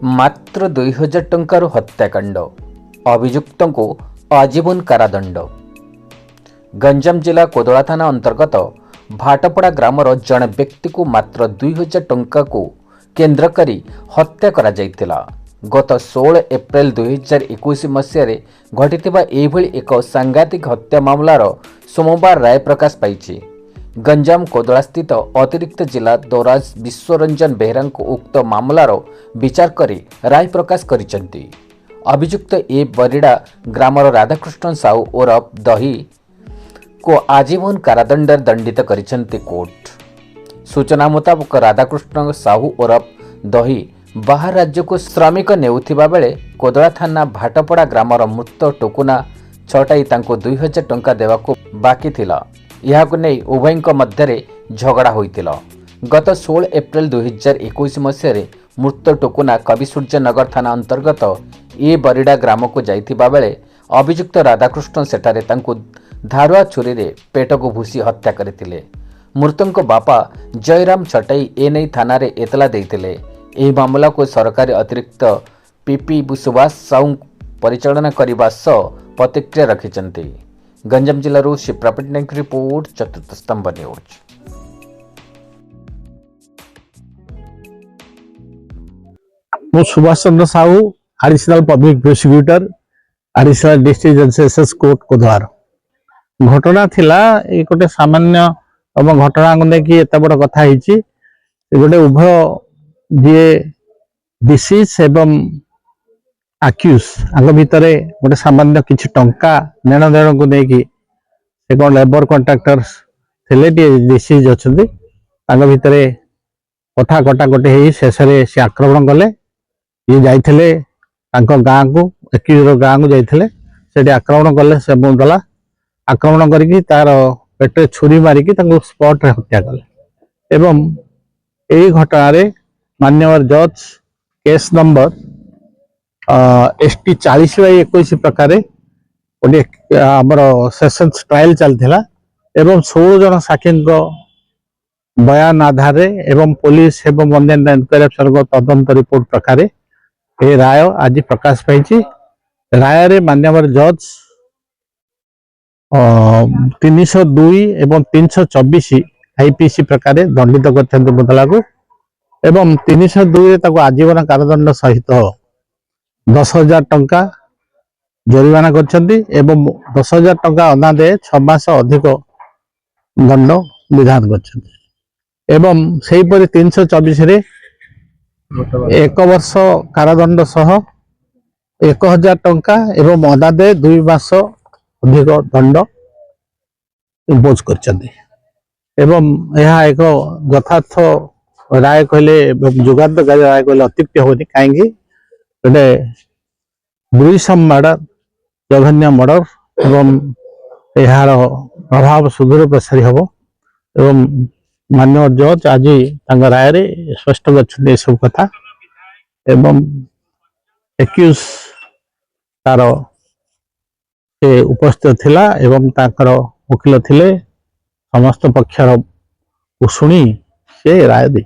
मात्र 2000 टंकार हत्याकांड अभियुक्त को आजीवन कारादंड। गंजाम जिला कोदला थाना अंतर्गत भाटपड़ा ग्रामर जड़े व्यक्ति को मात्र 2000 टंका को केन्द्र करी हत्या करा जायतिला। गत 16 एप्रिल 2021 मसीह घटिथिबा एभली एक सांघातिक हत्या मामलार सोमवार राय प्रकाश पाइछि। गंजाम कोदला स्थित अतिरिक्त जिला दौराज विश्वरंजन बेहरा उक्त मामलार विचार करी राय प्रकाश करिसेंती। अभियुक्त ए बरिड़ा ग्रामर राधाकृष्ण साहू ओरफ दही को आजीवन कारादंड दंडित करिसेंती कोर्ट। सूचना मुताबक राधाकृष्ण साहू ओरफ दही बाहर राज्य को श्रमिक नेउथिबा बेले कोदला थाना भाटपड़ा ग्रामर मृत टोकुना छटाई तांको 2000 टंका देवाको बाकी थिला। यहाकु नै उभयଙ୍କ ମଧ୍ୟରେ झगड़ा होइतिला। गत 16 एप्रिल 2021 मसीह मृत टोकुना कविसूर्यनगर थाना अंतर्गत ए बरिड़ा ग्राम को जाइथिबा बेले अभियुक्त राधाकृष्ण सेठारे तांको धारुआ छुरी रे पेट को भूसी हत्या करथिले। मृतक बापा जयराम छटाई एनै थाना रे एतला देइथिले। एही मामला को सरकारी अतिरिक्त पीपी सुभाष साहू परिचालना करने सह प्रतिक्रिया रखिंट। गंजाम जिलूर शिप्रा पट्टनायक रिपोर्ट, चतुर्थ स्तंभ न्यूज। मु Subhash Chandra Sahu, additional public prosecutor, additional district जजेस कोर्ट कोदलार। घटना थिला एक गोटे सामान्य घटना को लेकिन एत बड़ कथा गोटे उभय जी डिसीज एवं आक्यूज आग भितर गोटे सामान्य किसी टंका नेण देण को लेकिन से कौन लेबर कॉन्ट्राक्टर थे डिसीज अच्छा भितर कथा कटाकटी हो शेष से आक्रमण कले। ये जाइए गाँ को एक्यूज गाँ को जाते आक्रमण कले। से मुदला आक्रमण करी तार पेटे छुरी मारिकी स्पॉट रे हत्या कले। एवं यही घटन मान्यवर जज केस नंबर ST 40/21 प्रकार गोटे आमर सेशंस ट्रायल चलता एवं 16 जन साक्षी बयान आधार एवं पुलिस एवं अन्य इनक्वारी अफिसर तदंत रिपोर्ट प्रकार ये राय आज प्रकाश पाई। राय रे मान्यवर जज 302 एवं 324 IPC प्रकार दंडित कर मुदला को एवं 302 आजीवन कारादंड सहित 10,000 टंका जरिमाना करछंती एवं 10,000 टंका अनादे 6 मास अधिक दंड विधान करछंती। एवं सेही परि 324 रे 1 वर्ष कारादंड सह 1,000 टंका एवं अनादे 2 मास अधिक दंड इम्पोज करछंती। एवं यह एक यथार्थ राय कहले जुगाद राय कहले अत्युक्ति होनी कहीं गोटे दुईसम मर्डर जघन्य मर्डर एवं यार प्रभाव सुदूर प्रसारी हम एवं मान्य जज आज राय रे स्पष्ट कर सब कथा एवं एक्यूज तार से उपस्थित थिला एवं ताकर वकील थिले समस्त पक्षर शुणी से राय दी।